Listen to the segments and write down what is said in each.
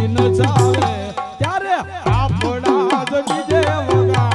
ન ચાલે ત્યારે આપણા જ ડીજે વગાડે.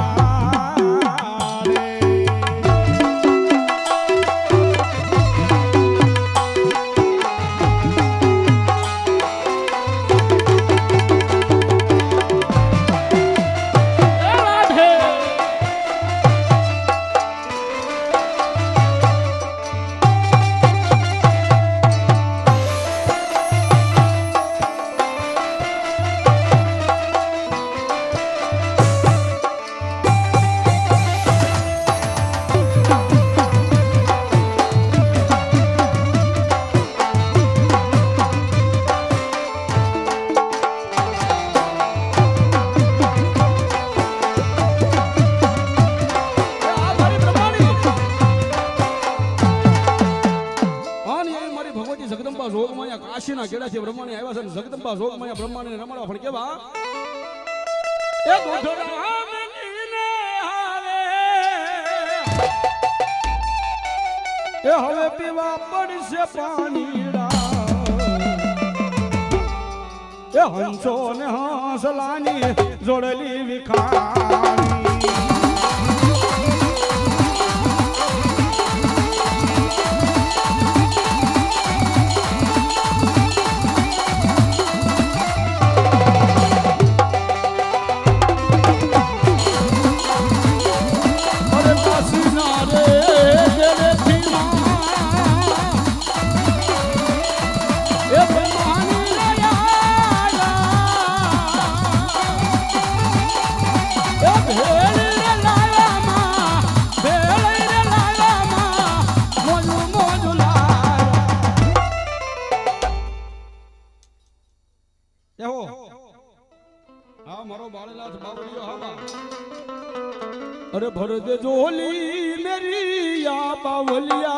કાશીના કેડાથી બ્રહ્માણી આવ્યા છે જગદંબા જોગમાયા બ્રહ્માણીને રમાડવા પણ કેવા એ ગોઠડા મેકીને આવે એ હવે પીવા પડશે પાણીડા એ હંસો ને હંસલાની જોડેલી વિખાણી अरे भर दे जोली मेरी या बावलिया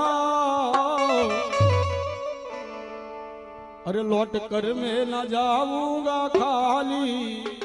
अरे लौट कर मैं ना जाऊंगा खाली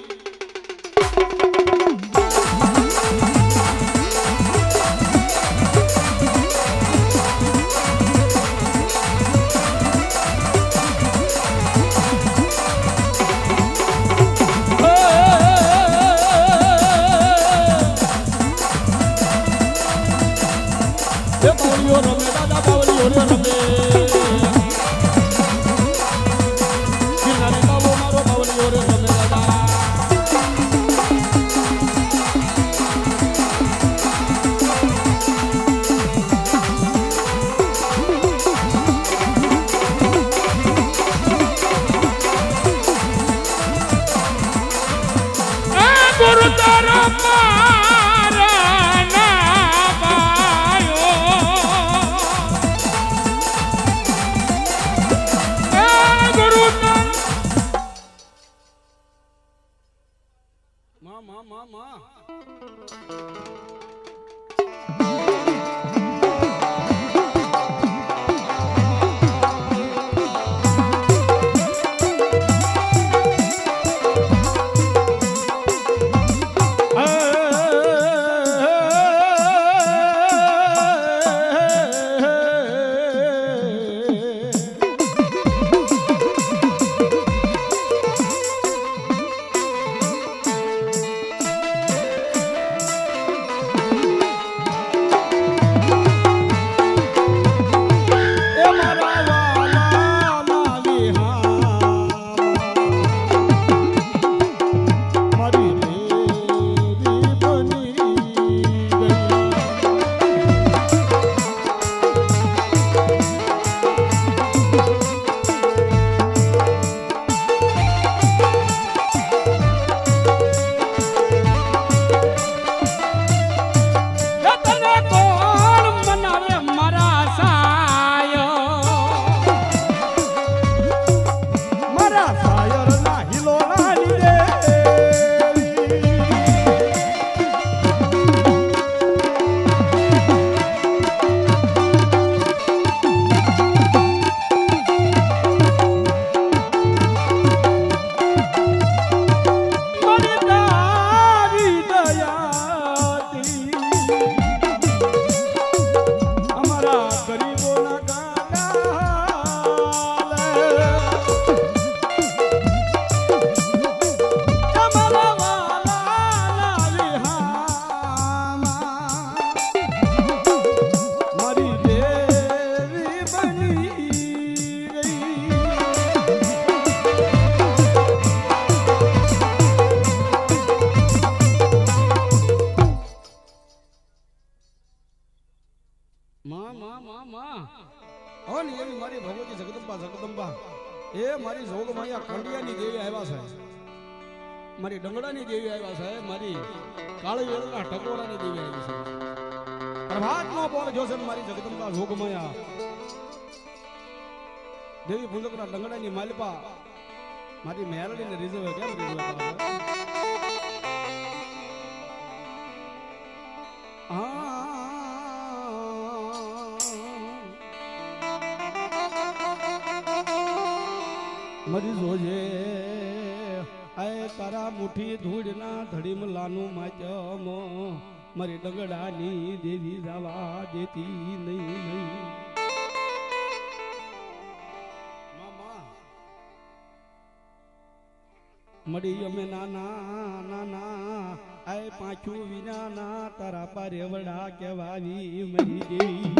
એ મારી જોગમાયા કંડિયાની દેવી આવ્યા છે, મારી ડંગડાની દેવી આવ્યા છે, મારી કાળી વેળના ટકોરાની દેવી આવી છે. પ્રભાતનો પોર જોશે મારી જગદંબા જોગમાયા દેવી પુંજકના ડંગડાની માલપા મારી મેલડીને રીઝવે કેમ રીઝવે કરે છે? મરી જોજે આય તારા મુઠી ધૂળના ધડીમ લાનું માચમ મારી ડગડાની દેવી જવા દેતી નહીં. મળી અમે નાના નાના આય પાછું વિના ના તારા પારે વડા કેવાવી મરી દેવી.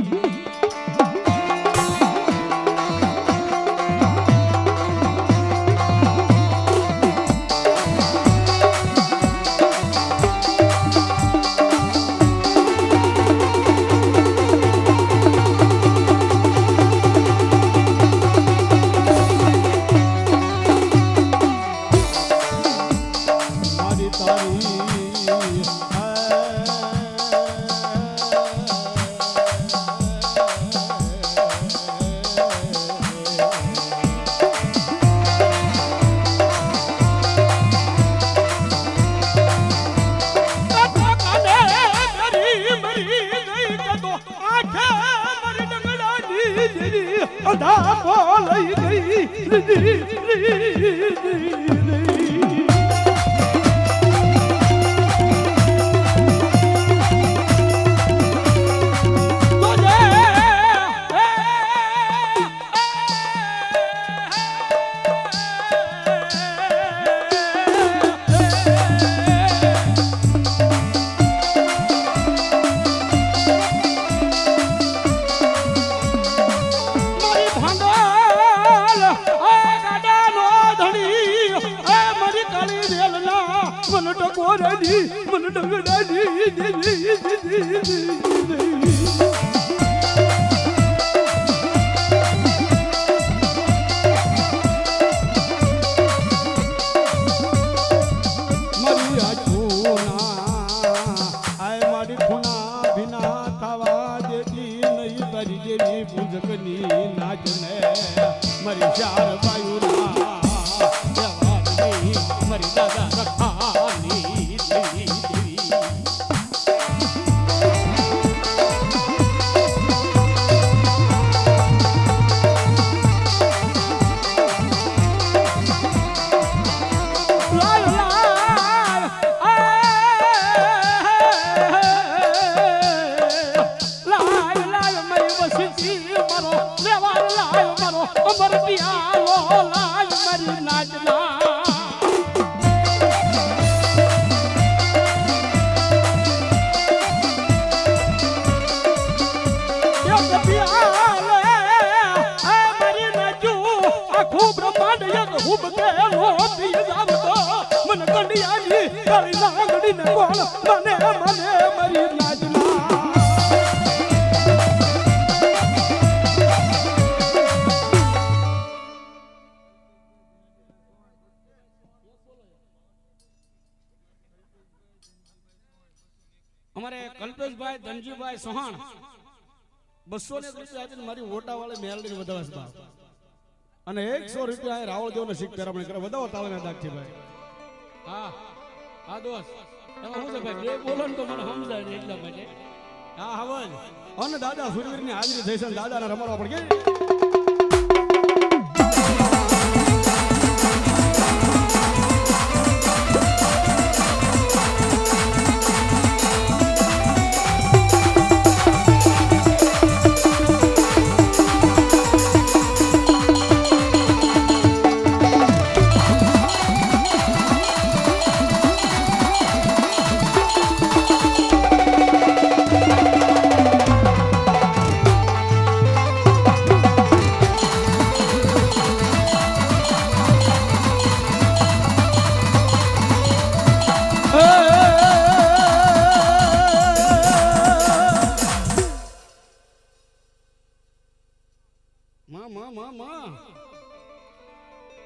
અમારે કલ્પેશભાઈ ધનજીભાઈ સોહાણ 200 રૂપિયા મારી ઓટા વાળી મેલડી વધાવસ બા અને 100 રૂપિયા રાવળ દેવને શીખ પેરામણી કરે વધાવો તાળના દાખથી ભાઈ. હા હા દોસ્ત એમાં હું છે ભાઈ બે બોલો ને તો મને સમજાય ને એટલા માટે. હા હવજ અને દાદા સુરવીરની હાજરી થઈ છે, દાદાને રમાડવા પડે.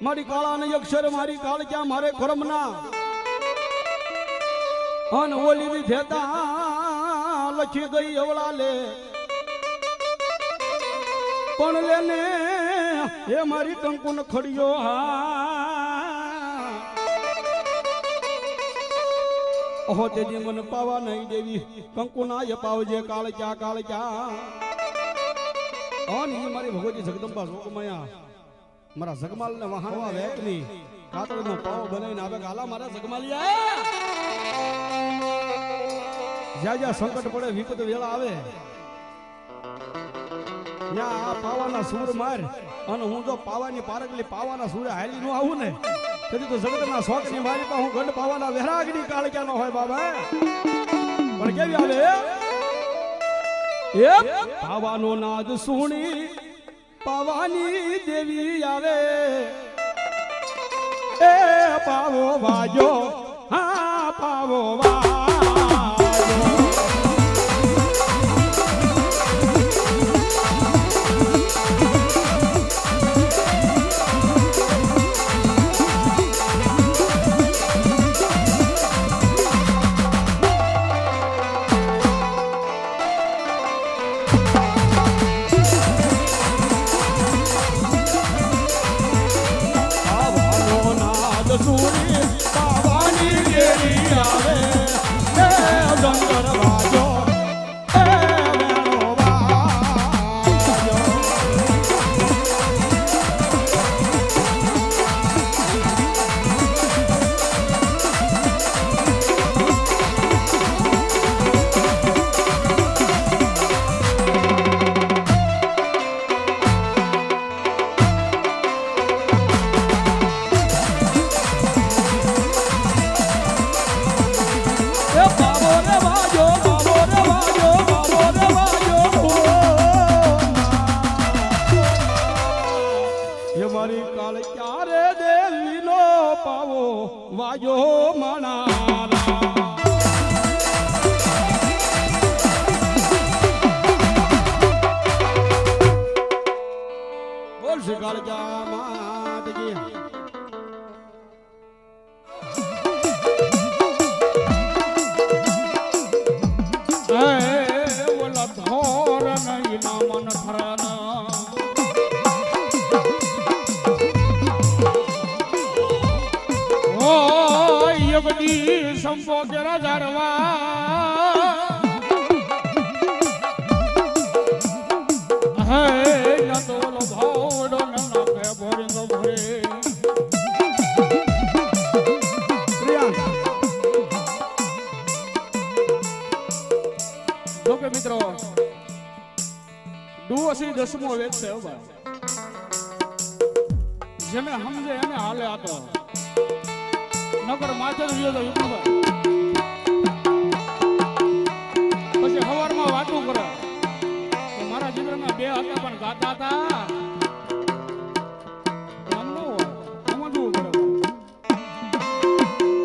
મારી કાળા ને અક્ષર મારી કાળ ક્યાં મારે ખરમના અન ઓલી વિધેતા લખી ગઈ અવળા લે પણ લેને એ મારી કંકુ ન ખડિયો હા ઓહો તેજી મને પાવા નહીં દેવી કંકુ ના એ પાવજે કાળ ક્યાં અન મારી ભગવતી જગદંબા જોગમાયા મારા જગમાલ ને વહાણવા વેકની કાતળ નો પાવ બનાવીને આવે ગાલા મારા જગમાલિયા જ્યાં જ્યાં સંકટ પડે વિપત વેળા આવે ત્યાં આ પાવાના સૂર માર અને હું જો પાવાની પારકલી પાવાના સૂરે હાલી નો આવું ને તેથી તો જગતના શોખની મારી પાસે હું ગંડ પાવાના વેરાગની કાળક્યા નો હોય બાબા પણ કેવી આવે એ પાવાનો નાદ સુણી પાવાની દેવી આવે એ પાવો વાજો હા પાવો વાજો મારી કાળ ક્યારે દેવી નો પાવો વાજો મણારા બોલ શ્રી કાળ ક્યાં માતજી ઓલા ધોર નહીં ના મન થરાના સંપો કેરા જારવા હે નતોલો ભાવડો નના કે ભોરિંગ ભરે જો કે મિત્રો ડુઓસી દસમો વેદ છે જેને સમજે એને હાલે આતો નગર માથે રહ્યો તો યુટ્યુબર પછી હવારમાં વાતું કરે મારા જીવનમાં બે હતા પણ ગાતા હતા એમ ન હોય સમજવું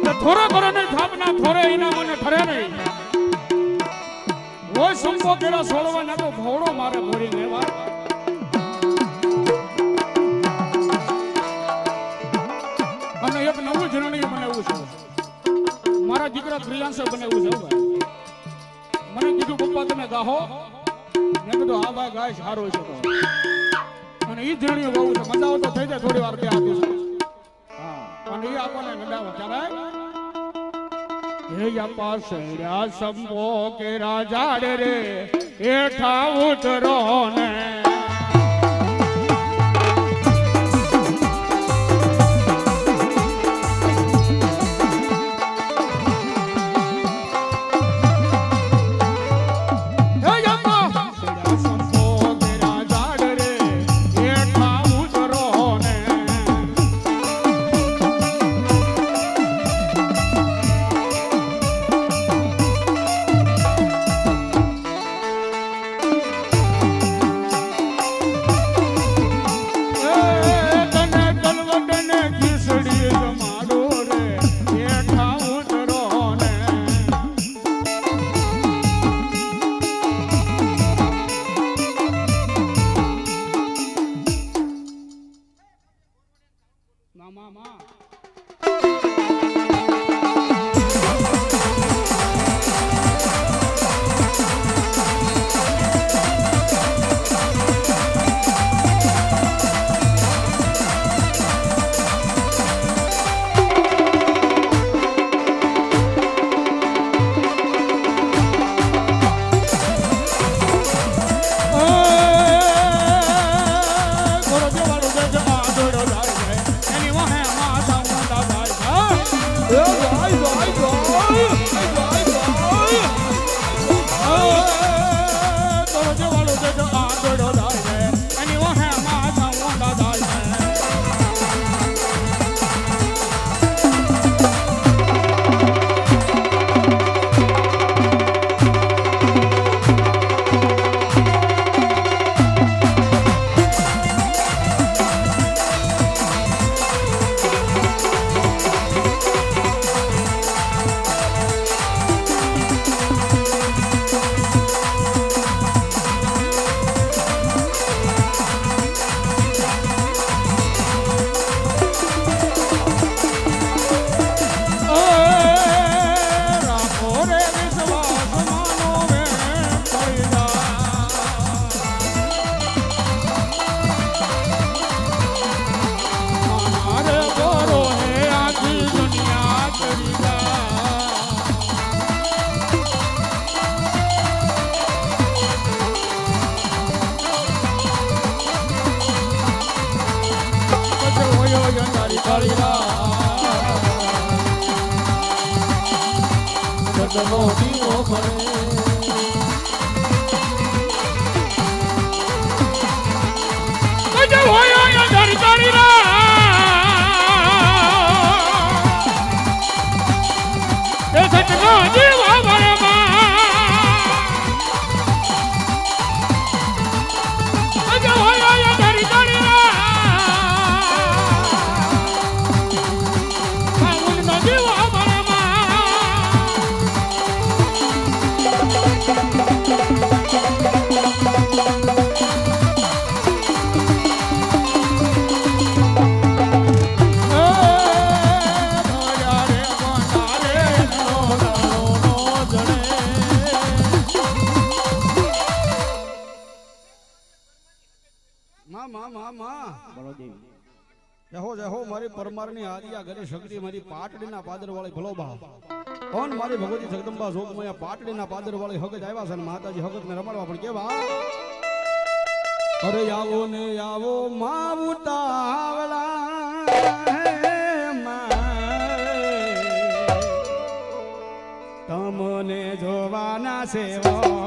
પડે થોડે કરે નહીં થાપના થોડે એના મને ઠરે નહીં હોય સંપો કેળા સોળવા ના તો ભોળો મારે ભોરી લેવા અને એક નવું જરણી બનાવ્યું છે મારા દીકરા ક્રિયાંશ બનાવ્યું છે મને કીધું પપ્પા તમે ગાહો મેં કીધું હા ભાઈ ગાય સારું છે અને એ જરણીઓ ગાવું છે મજા આવતો થઈ જાય થોડી વાર બે આપીશ હા અને એ આપણને નડાવો ત્યારે હે પાસે સંભો કે રાજા રે હેઠા ઉતરો ને મારી પરમારની આદિયા ઘરે શક્તિ મારી પાટડીના પાદર વાળી ભલો ભાવ કોણ મારી ભગવતી જગદંબા જોગમયા પાટડીના પાદર વાળી હગત આવ્યા છે અને માતાજી હગત ને રમાડવા પણ કેવા અરે આવો ને આવો માં ઉતાવળા તમને જોવાના સેવા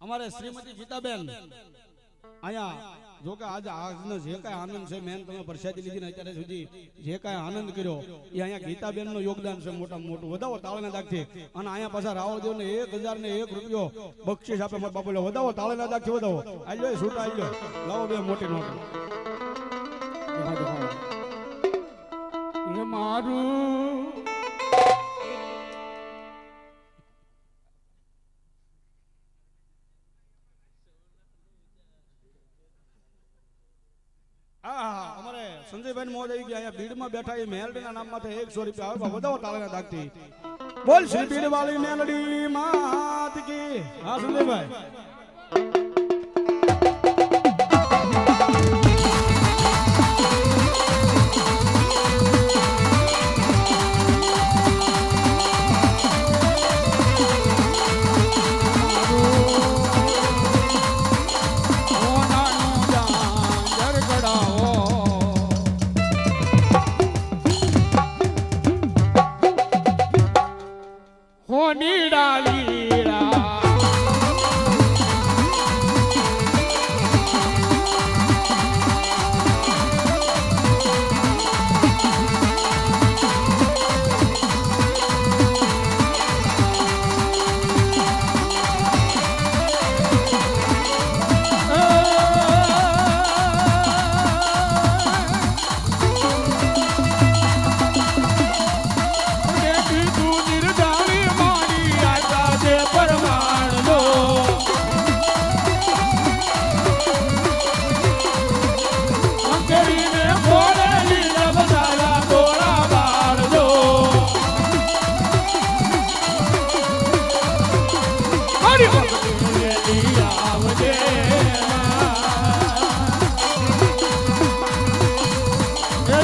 અમારે શ્રીમતી ગીતાબેન અહીંયા જો કે આજે આજનો જે કાંઈ આનંદ છે મેન તમે પ્રસાદી લીધી ને અત્યારે સુધી જે કાંઈ આનંદ કર્યો એ અહીંયા ગીતાબેન નું યોગદાન છે મોટામાં મોટું વધાવો તાળના દાગથી અને અહીંયા પાછા રાવળદેવ ને 1001 રૂપિયો બક્ષિસ આપે મારા બાપુ વધાવો તાળના દાગથી વધાવો આજો છૂટા આજો લાવો બે મોટી નોટ એ મારું સંજયભાઈ મોજ આવી ગયા અહીંયા ભીડમાં બેઠા એ મેલડીના નામમાંથી 100 રૂપિયા આવે વધાવો તાળના દાગથી બોલ શ્રી ભીડ વાળી મેલડી માત કી હા સંજયભાઈ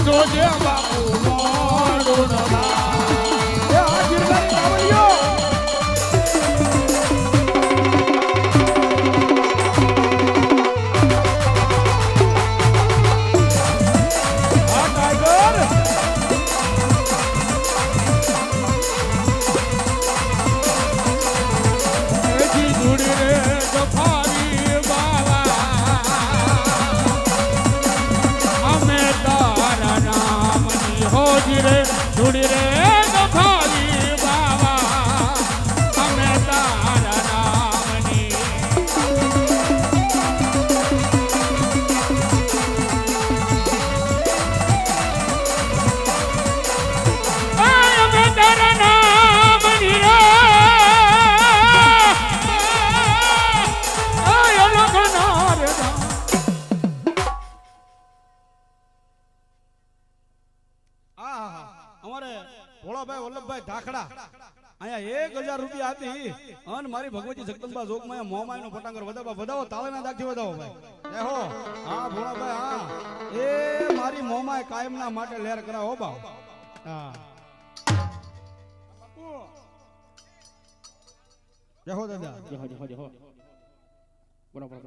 જોજે બાપુ મોડું ન થાય આ ગિરનારી કાવડિયો जुड़ी रे गफारी बाबा हमें तारा नामनी हमें तारा नामनी रे ભોળાભાઈ વલ્લભભાઈ ધાખડા અહીંયા 1000 રૂપિયા હતી અને મારી ભગવતી જગદંબા જોગમાં મોમાઈ નો ફટાંગર વધાવો તાળીના દાખી વધાવો ભાઈ હો હા ભોળાભાઈ હા એ મારી મોમાઈ કાયમના માટે લહેર કરાવો બાવ હા જય હો દાદા જય હો બરાબર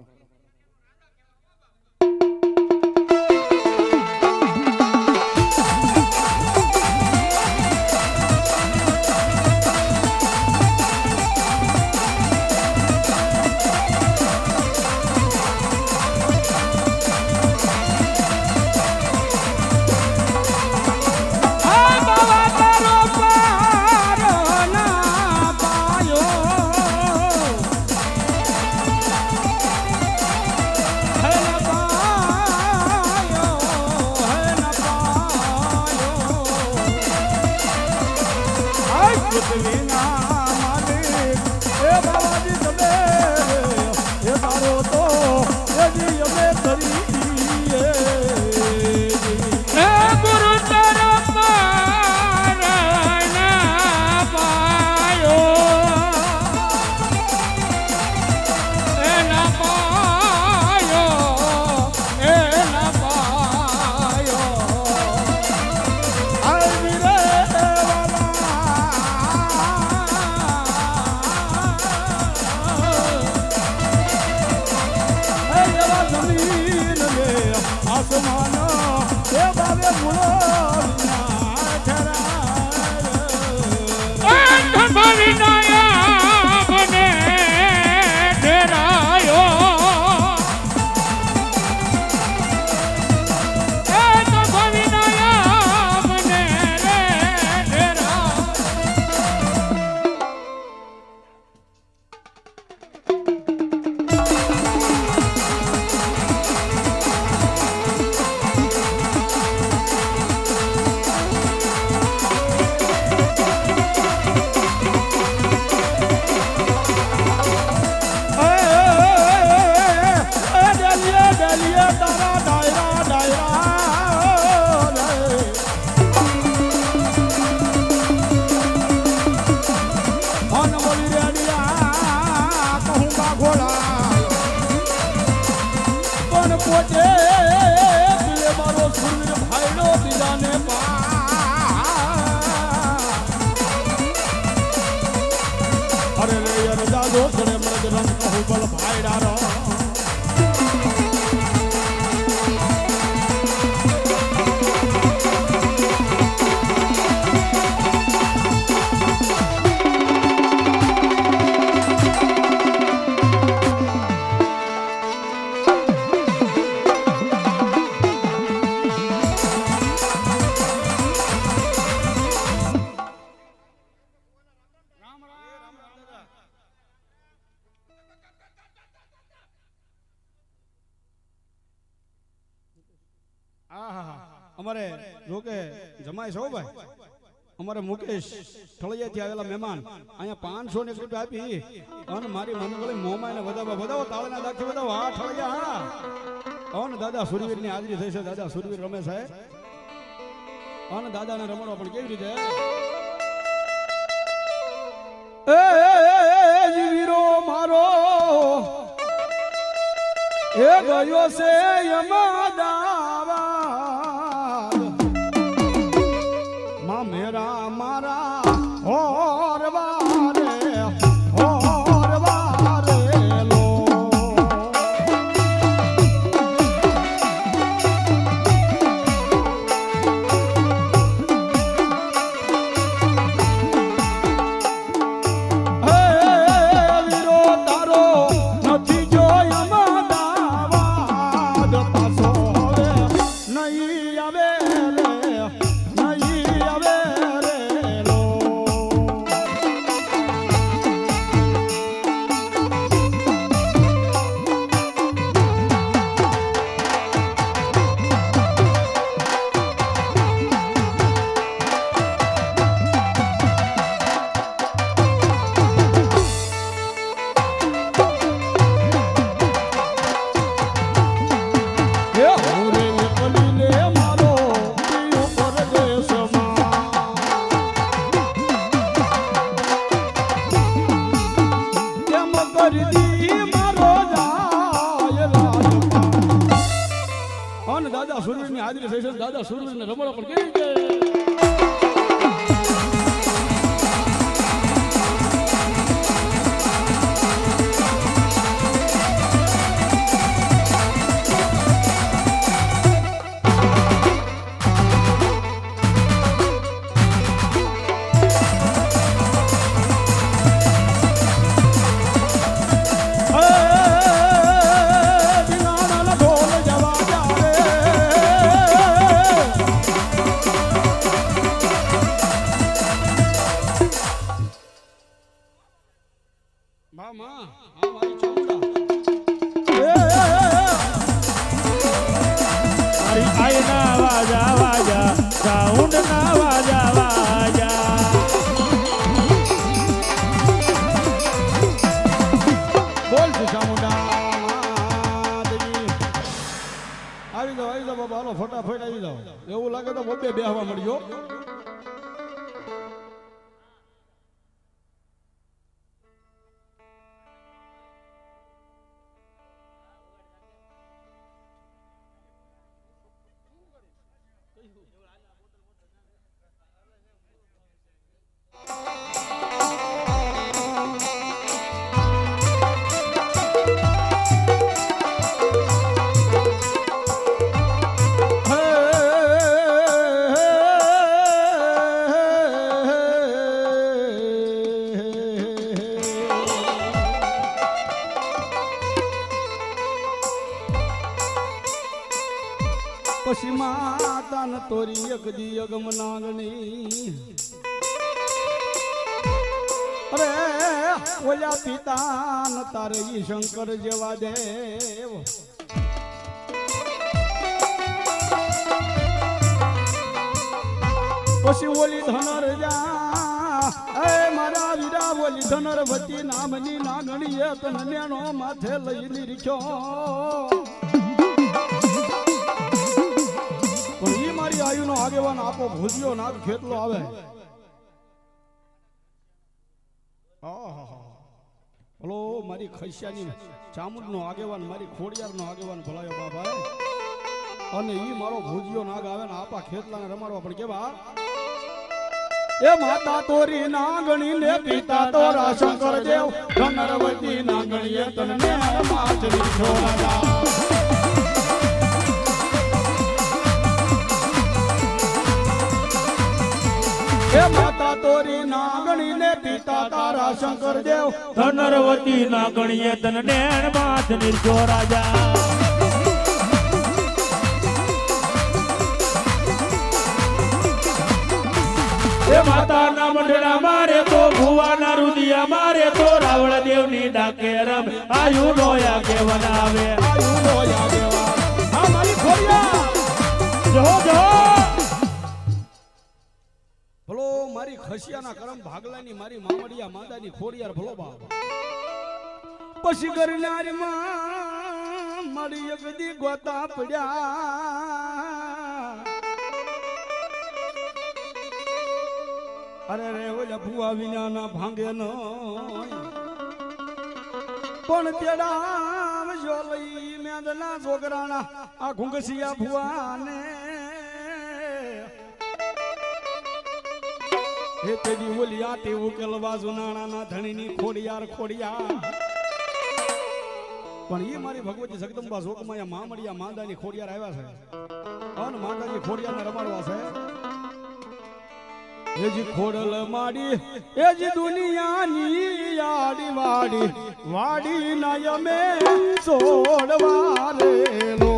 અમારે જોકે જમાઈ છો ભાઈ અમારે મુકેશ ઠળિયાથી આવેલા મહેમાન અહીંયા 500 ને રૂપિયા આપી અને મારી મનગળી મોમાઈને વધાવો તાળના દાખી વધાવો હા ઠળિયા હા અને દાદા સુરવીર ની હાજરી થઈ છે દાદા સુરવીર રમે છે અને દાદાને રમણવા પણ કેવી રીતે એ જીવીરો મારો એ ગયો છે યમદાવાદ અને દાદા સુરવીરની હાજરી થઈ છે. દાદા સુરવીરને રમણો પણ કેવી છે. ફટાફટ આવી જાઓ. એવું લાગે તો બબ્બે બેહવા મળ્યો. પછી માતા ન તોરી અગદી અગમ નાગણી. અરે ઓલા પિતા ન તારે ઈ શંકર જેવા દેવ. પછી ઓલી ધનર જા મારા વીરા ઓલી ધનરવતી નામની નાગણીએ તને નેનો માથે લઈ નીરખ્યો. મારી આયુનો આગેવાન આપો ભૂજ્યો નાગ ખેતલો આવે. હલો મારી ખૈસિયાની ચામુંડનો આગેવાન મારી ખોડિયારનો આગેવાન ભલાયો બાબા. અને ઈ મારો ભૂજ્યો નાગ આવે ને આપા ખેતલાને રમાડવા પણ કેવા. એ માતા તોરી નાગણી ને પિતા તોરા શંકર દેવ. ધનરવતી નાગણીએ તને માથરી છોડા. હે માતા તોરી નાગણી ને પિતા તારા શંકર દેવ. ધનરવતી નાગણીએ તને નેણ માથ નિર્જો રાજા. હે માતા ના મંડળા મારે તો ભુવાના રુદિયા મારે તો રાવળ દેવની ડાકે રમ. આયુ નોયા કે વનાવે આયુ નોયા કેવા. હા મારી ખોડિયા જો જો ભલો મારી ખસિયાના કરમ ભાગલાની મારી મામડિયા માદાની ખોડિયાર ભલો બાપ. પછી કરનારી માં મારી અગદી ગોતા પડ્યા. અરે રે ઓલા ભુવા વિનાના ભાંગે ન પણ તેડા જો લઈ મેદના છોકરાના આ ઘુંઘસિયા ભુવાને. હે તેડી ઓલી આટી ઉકેલવા જુનાણાના ધણીની ખોડિયાર ખોડિયાર. પણ એ મારી ભગવતી જગદંબા જોકમાયા મામડિયા માંદાની ખોડિયાર આવ્યા છે. અન માંદાની ખોડિયારને રમાડવા છે. એજી ખોડલ માડી એજી દુનિયાની આડી વાડી વાડી ના અમે છોડવા રેલો.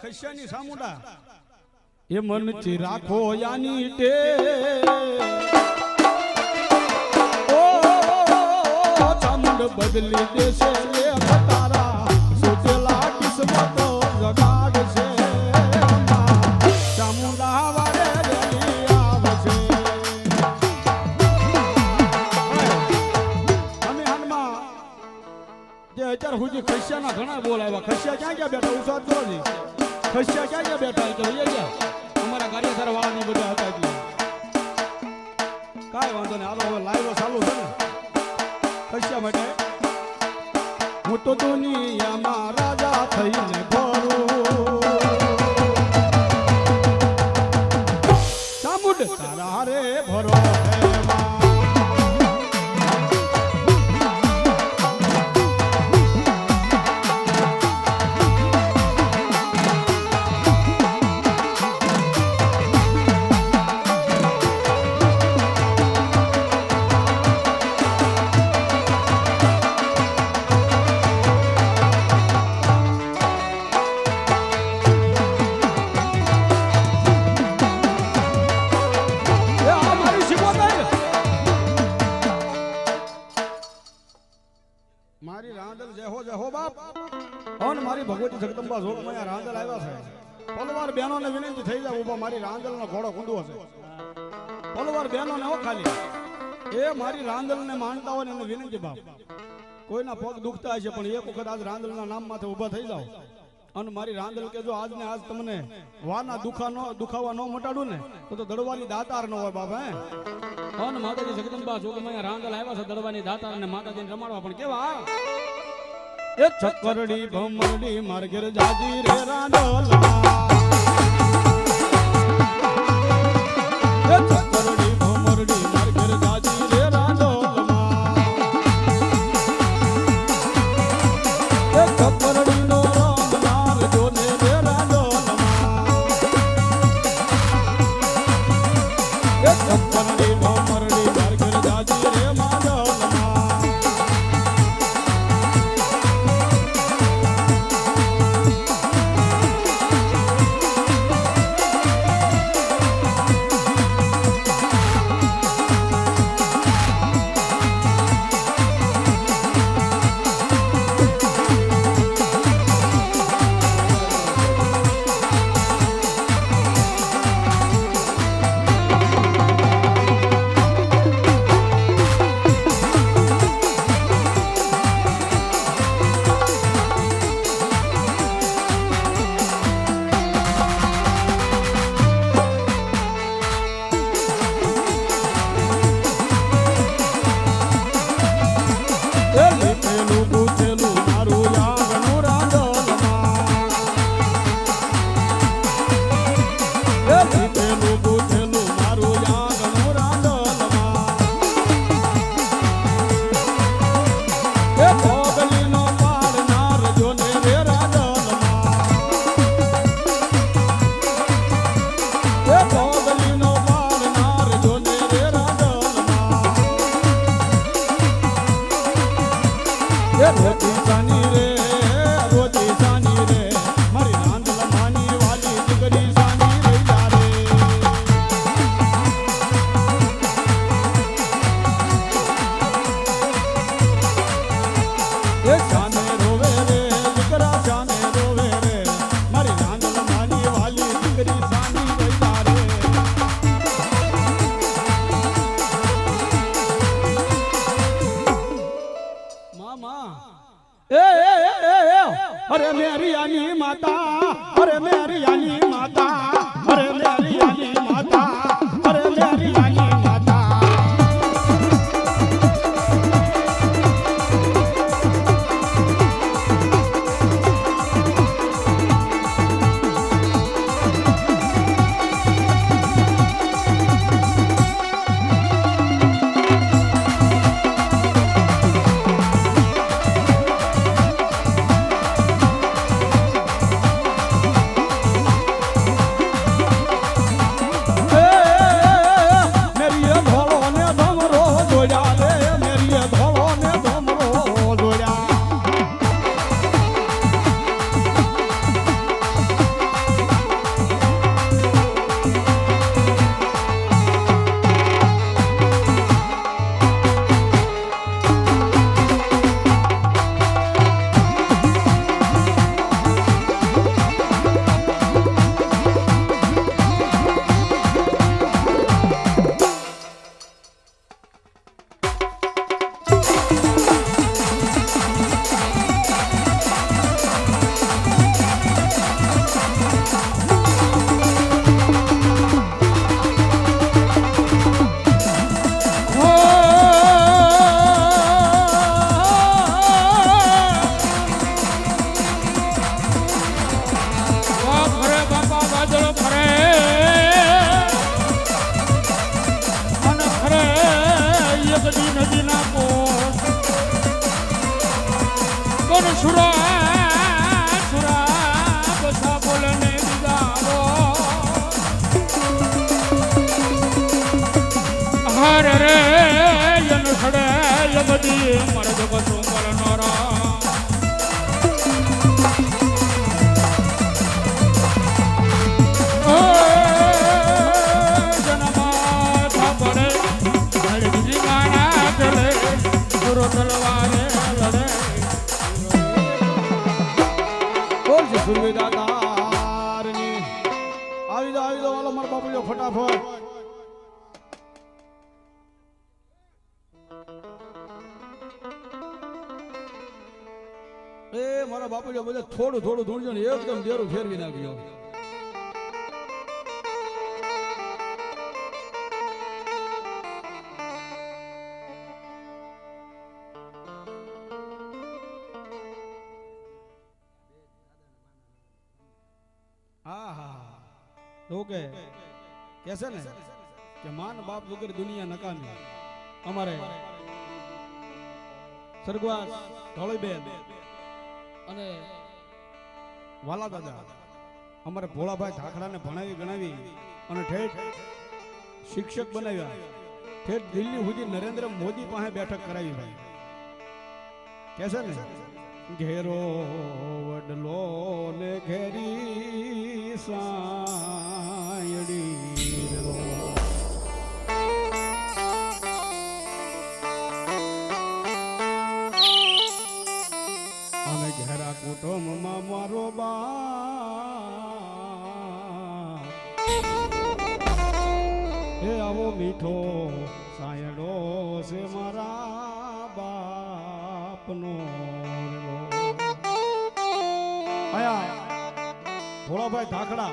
ખૈસિયાની સામુંડા એ મનથી રાખો યાની ટે. ઓ ચામુંડ બદલી દેશે લે તારા સોચેલા કિસ્મત જગાડશે. ચામુંડા વારે અત્યાર સુધી ખસિયાના ઘણા બોલ આવ્યા. ખસિયા ક્યાં ક્યાં બેઠા ઉસાદ કરો જી. ખસિયા ક્યાં ક્યાં બેઠા કે વૈયા ગયા અમારા કાર્યસર વાળાની બધા હતા એટલે કાંઈ વાંધો નહીં. હાલો હવે લાઈવ ચાલુ છે ને ખસિયા માટે. હું તો દુનિયામાં રાજા થઈને ફરું, ચામુંડ તારા રે ભરો મારી રાંદલ જેહો જેહો બાપ અને મારી ભગવતી જગદંબા જોગમાં રાંદલ આવ્યા છે. પલવાર બહેનોને વિનંતી થઈ જાય ઉભા. મારી રાંદલનો ઘોડો કુંડવો છે. પલવાર બહેનોને હો ખાલી એ મારી રાંદલને માનતા હોય ને એને વિનંતી બાપ. કોઈના પગ દુખતા હશે પણ એક વખત આજ રાંદલના નામ માથે ઊભા થઈ જાઓ અને મારી રાંદલ કે જો આજને આજ તમને વારના દુખાવા ન મટાડું ને તો દડવાની દાતાર ન હોય બાપ. હે અને માતાજી જગદંબા જોગમાં રાંદલ આવ્યા છે દડવાની દાતાર અને માતાજીને રમાડવા. પણ કેવા એ ચક્કરડી ભમરડી માર ઘેર જાજી રે રાંદલ એ ચક્કરડી ભમરડી માર ઘેર જાજી રે રાંદલ એ ચક્કરડી નો રંગ લાલ જોને રે રાંદલ એ ચક્કરડી ભમરડી માર ઘેર જાજી રે રાંદલ अरे मेरी यानी माता, अरे मेरी यानी माता, अरे मेरी यानी माता, अरे मेरी यानी माता। સુરા સુરા બસા બોલને ગાવો હર રે યન સડે યબદી મર જગત ઉપર નરા સુરવીદાતારની આવી દો વાલો મારો બાપુજો ફટાફટ એ મારા બાપુજો બધા થોડું ધૂણજો ને એકદમ ડેરું ફેરવી નાખજો તો કે છે ને કે માન બાપ વગર દુનિયા નકામી અમારે સરગવાસ ઢોળીબેન અને વાલા દાદા અમારે ભોળાભાઈ ધાખડાને ભણાવી ગણાવી અને ઠેઠ શિક્ષક બનાવ્યા ઠેઠ દિલ્હી સુધી નરેન્દ્ર મોદી પાસે બેઠક કરાવી ભાઈ કે છે ને ઘેરો વડલો ને ઘેરી સાયડી અને ઘેરા કુટુંબમાં મારો બા એ આવો મીઠો સાયડો છે મારા બાપનો ભોળાભાઈ ધાખડા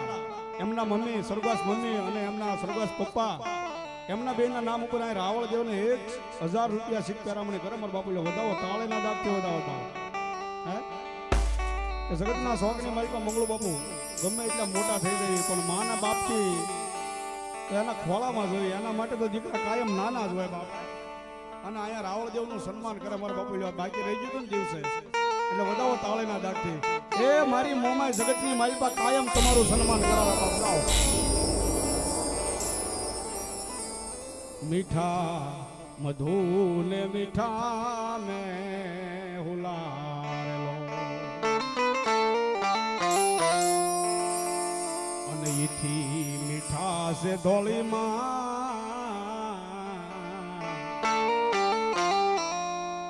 એમના મમ્મી સ્વર્ગવાસ મમ્મી અને એમના સ્વર્ગવાસ પપ્પા એમના બેના નામ ઉપર અહીં રાવળ દેવને 1000 રૂપિયા સિક્કા પેરામણી કરે મારા બાપુ વધાવો તાળેના દાબથી વધાવો હે કે જગતના શોખની માલિકા મંગળુ બાપુ ગમે એટલા મોટા થઈ જાય પણ માના બાપથી એના ખોળામાં જોઈએ એના માટે તો દીકરા કાયમ નાના જ હોય બાપ અને અહીંયા રાવળ દેવનું સન્માન કરે મારા બાપુ બાકી રહી ગયું ને દિવસે એટલે વધાવો તાળેના દાબથી એ મારી મોમાય જગતની માલિકા કાયમ તમારું સન્માન કરાવવા બાપ જાઓ મીઠા મધુ ને મીઠા મે હુલારેલો અને ઈથી મીઠા સે ધોળીમાં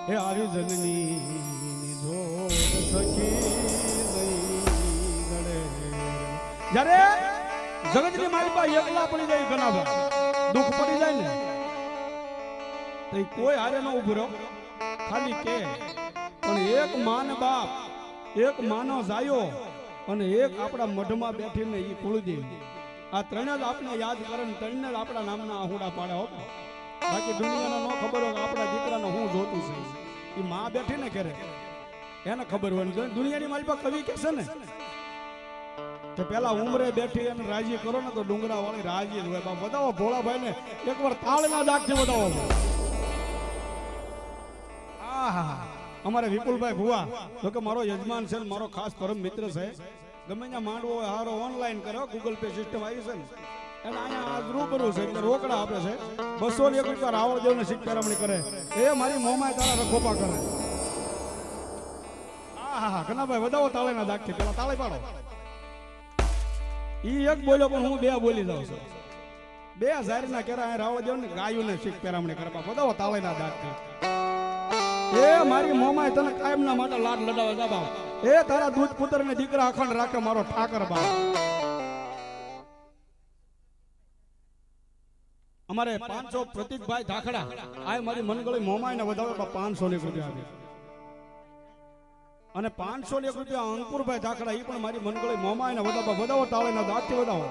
એ આવી જનની જોડ સખી જ્યારે જગતની માલિકા એકલા પડી જાય ઘણા દુઃખ પડી જાય ને તો કોઈ હારે ન ઉભો રહ્યો ખાલી કે પણ એક માન બાપ એક માનો જાયો અને એક આપણા મઢમાં બેઠીને ઈ કુળદેવી આ ત્રણ જ આપણે યાદ કરે ને ત્રણ જ આપણા નામના આહુડા પાડે હો બાકી દુનિયાને ન ખબર હોય આપણા દીકરાને હું જોતું છે એ માં બેઠીને કરે એને ખબર હોય ને દુનિયાની માલિકા કવિ કહેશે ને કે પેલા ઉમરે બેઠી અને રાજી કરો ને તો ડુંગરા વાળી રાજી જ હોય બાપ બતાવો ભોળાભાઈ ને એકવાર તાળના દાગથી બતાવો આહા અમારે વિપુલભાઈ ભુવા તો કે મારો યજમાન છે ને મારો ખાસ પરમ મિત્ર છે ગમે ત્યાં માંડવો હોય હારો ઓનલાઈન કરો ગૂગલ પે સિસ્ટમ આવી છે ને એને અહીંયા આજ રૂબરૂ છે એટલે રોકડા આપે છે 201 રૂપિયા રાવળ દેવને સિક્કા પેરામણી કરે એ મારી મોમાય તારા રખોપા કરે આહા કનાભાઈ વધાવો તાળેના દાગથી પેલા તાળે પાડો ઈ એક બોલ્યો પણ હું બે બોલી જાઉં છું બે જાહેરના કેરા અહીં રાવળ દેવ ને ગાયું ને શીખ પેરામણી કરવા બધાઓ તાળેના દાગથી એ મારી મોમાય તને કાયમના માટે લાડ લડાવે જા બાપ એ તારા દૂધ પુત્ર ને દીકરા અખંડ રાખે મારો ઠાકર બાપ અમારે 500 પ્રતિકભાઈ ધાખડા આ મારી મનગળી મોમાય ને વધાવે 500 રૂપિયા આપે અને 501 રૂપિયા અંકુરભાઈ ધાખડા ઈ પણ મારી મનગળી મોમાય ને વધાવો તાળેના દાગથી વધાવો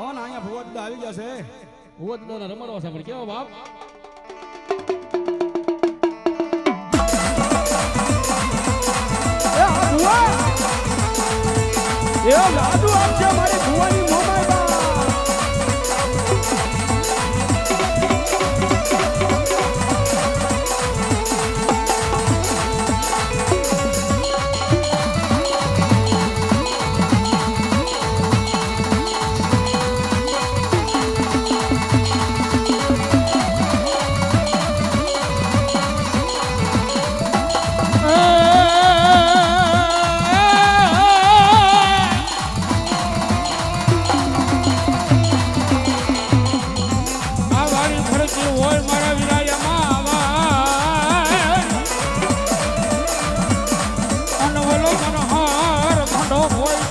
ઓન અહીંયા ભુવત આવી જશે ભુવત ને રમાડવા છે પણ કેવો બાપ એ ભુવા એ જાદુ આપશે મારી ભુવાની મોમાય બા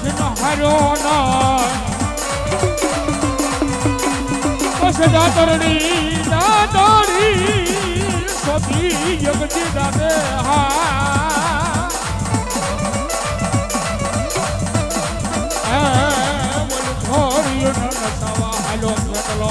ન હાર્યો ના બસ દાતરડી સોપી જગતી દાદે હા બોલ છોડ્યો ન નસાવા હાલો કેટલો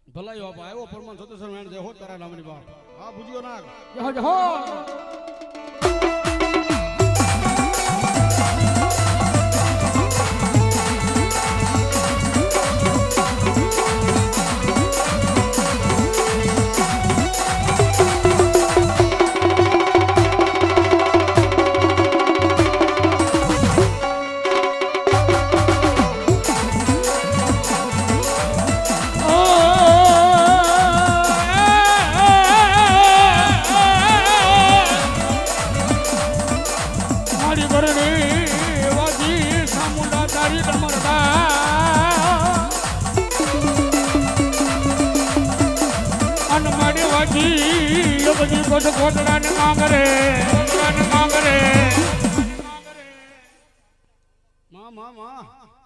ભલાઈ બાપા આવ્યો પરમાન સતસર વેણ જય હો તારા નામની બાપ હા ભુજીયો નાગ જહો જહો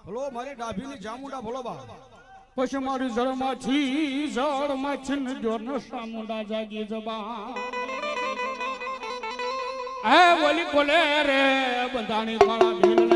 ભલો મારી ડાભીની જામુંડા ભલો બા પછી મારી જળમાંથી જળમાં છીન જો ન સામુંડા જાગી જબા એ બોલી બોલે રે બંધાણી કાળા ભીલને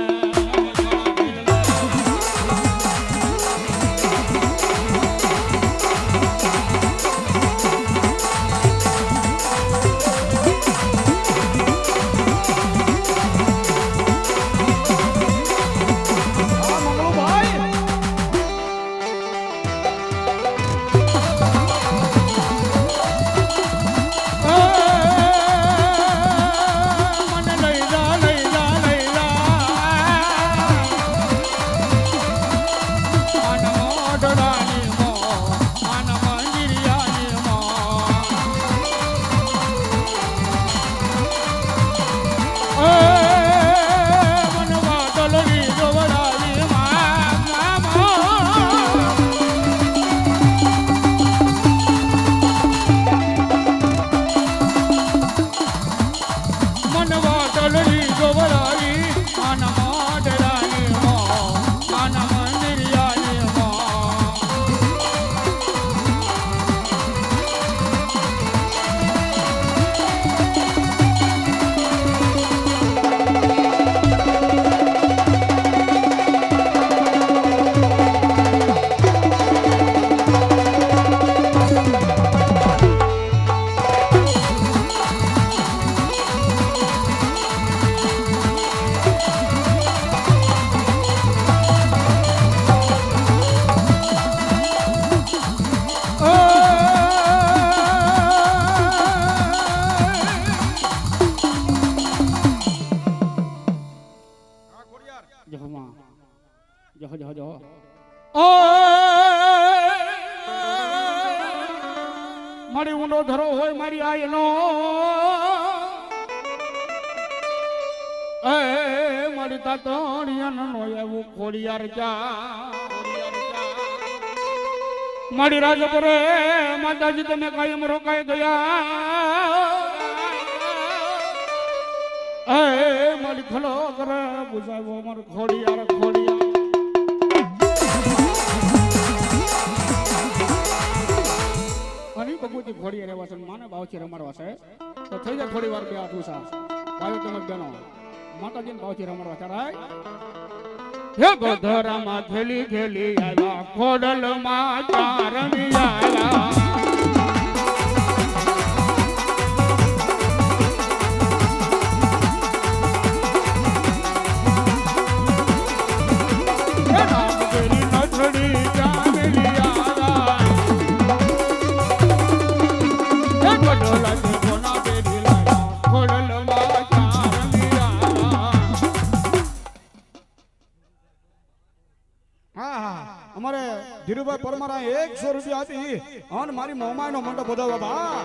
મારી ઊંડો ધરો હોય મારી આયનો એ મારી તાતણિયાનો એવું કોડિયાર જા મારી રાજપુરે માતાજી તમે કાયમ રોકાઈ ગયા માલિક ખલો કરે બુજાવો માર ખોડિયાર ખોડિયાર ભગવતી ખોડિયાર એવા છે માને બાવથી રમાડવા છે તો થઈ જાય થોડી વાર બે હાથ ઉષા ભાઈઓ તમે બેનો માતાજીને બાવથી રમાડવા છે રાય હે ગોધરામાં ખેલી ખેલી આવ્યા ખોડલમાં ચારણી આવ્યા અમારે ધીરુભાઈ પરમાર 100 રૂપિયા આપી અને મારી મોમાઈનો મંડપ વધાવવા બા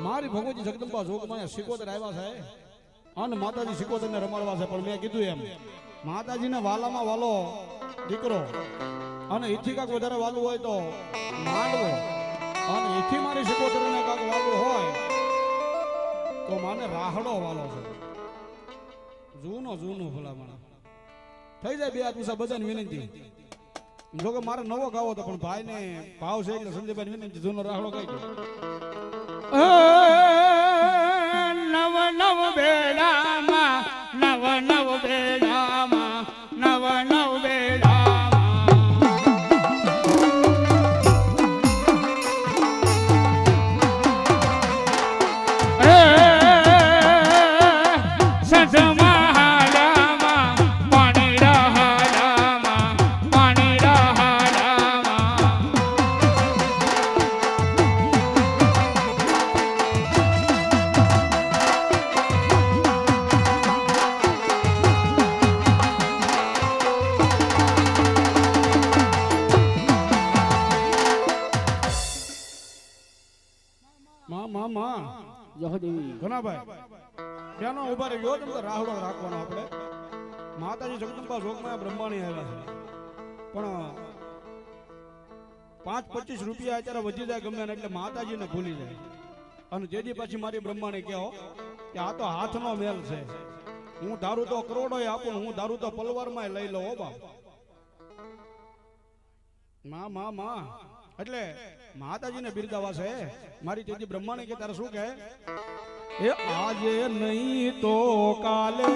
મારી ભગવતી જગદંબા જોગમાં સિકોદર આવ્યા છે અને માતાજી સિકોદર ને રમાડવા છે પણ મેં કીધું એમ માતાજીને વાલામાં વાલો દીકરો અને ઈથી કાક વધારે વાલું હોય તો માંડવો અને એથી મારી સિકોતરને કાક વાલો હોય તો માને રાહડો વાલો છે જૂનો ભલામણ થઈ જાય બે હાથ ઉષા બધાને વિનંતી જો કે મારે નવો ગાવો તો પણ ભાઈને ભાવ છે એટલે સંજયભાઈ વિનંતી જૂનો રાહડો કઈ ગયો નવ નવ બેડામાં નવ નવ બેડામાં નવ નવ બેડામાં બેનો ઉભા રહી ગયો તો રાહડો રાખવાનો આપણે માતાજી જગદંબા જોગમાં બ્રહ્માણી આવ્યા છે પણ 5-25 રૂપિયા અત્યારે વધી જાય ગમે એટલે માતાજીને ભૂલી જાય અને જેથી પછી મારી બ્રહ્માણી કહો કે આ તો હાથનો મેલ છે હું દારૂ તો કરોડો આપું હું દારૂ તો પલવારમાં લઈ લઉં બાપ માં એટલે માતાજીને બિરદાવા છે મારી તેથી બ્રહ્માણી કે તારે શું કહે એ આજે નહીં તો કાલે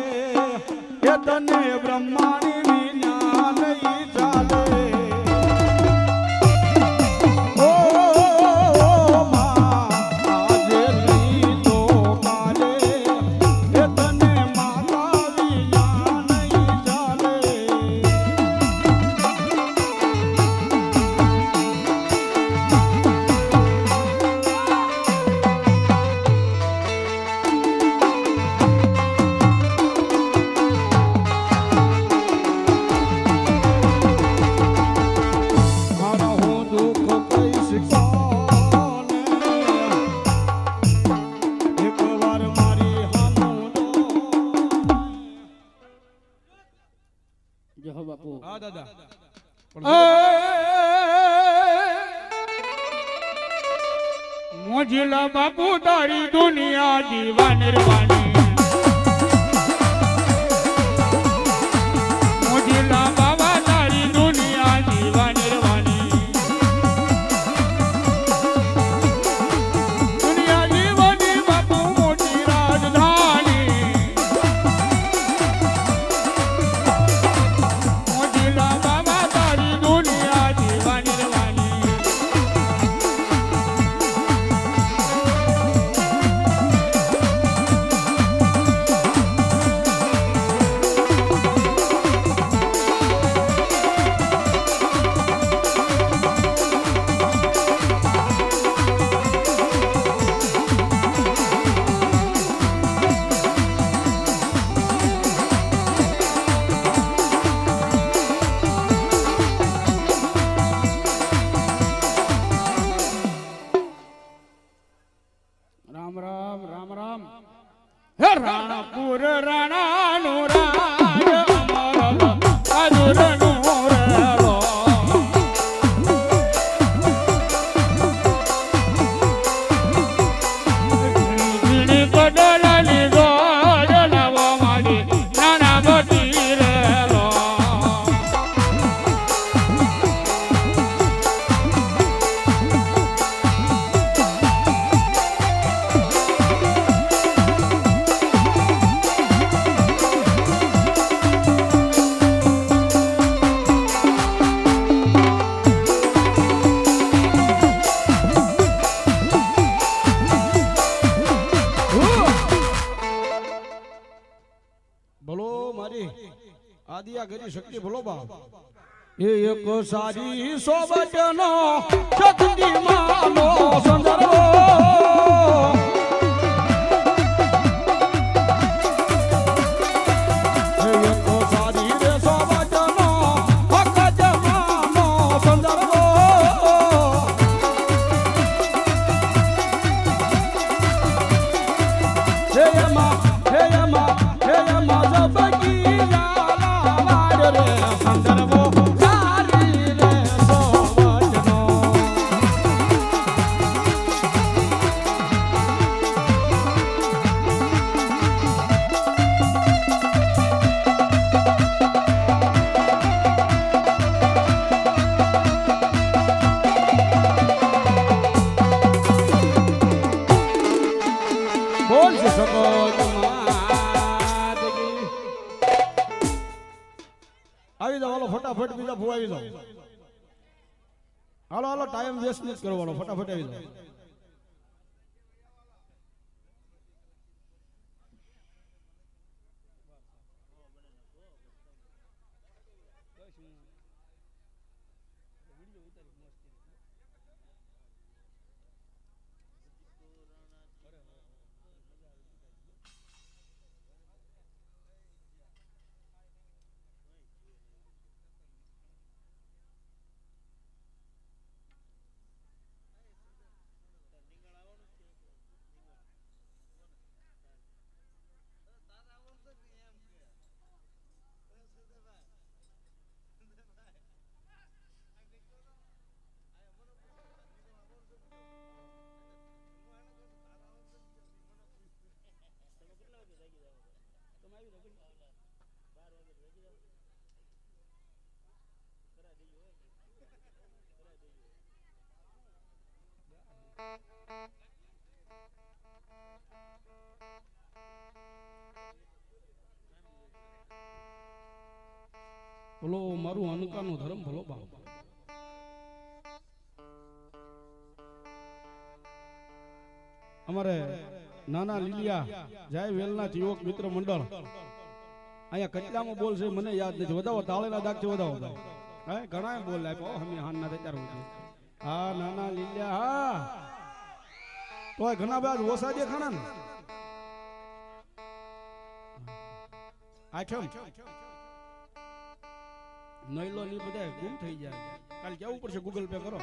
એ તને બ્રહ્માણી વિના નહીં ચાલે મોજીલા બાપુ તારી દુનિયા દીવાન રવાની મોજીલા બાબા તારી દુનિયા દીવાન રવાની દુનિયા દીવાની બાપુ મોટી રાજધાની મોજીલા બાબા તારી દુનિયા દીવાન રવાની રાણાપુર રાણા નો રાજ અમર અજુર નો રેલો આદિયા ગરી શક્તિ ભલો બાપ એ એક સારી સોબતનો શક્તિ માનો સંદર્ભ આવી જાઓ હાલો ફટાફટ બીજા ભૂ આવી જાઓ હાલો હાલો ટાઈમ વેસ્ટ નથી કરવાનો ફટાફટ આવી જાઓ બોલો મારું અનુકાનો ધર્મ ભલો બાપ અમારે નાના લીલિયા જય વેલનાથ યુવક મિત્ર મંડળ અહીંયા કચલામાં બોલ છે મને યાદ નથી વધાવો તાળેના દાગથી વધાવો હે ઘણા બોલ આપ્યો અમે હાનના તૈયાર હોય હા નાના લીલિયા હા તોય ઘણા બધા ઓસા દેખાણા ને આઠમ નઈલો ની બધા ગુમ થઈ જાય કાલ કેવું પડશે ગૂગલ પે કરો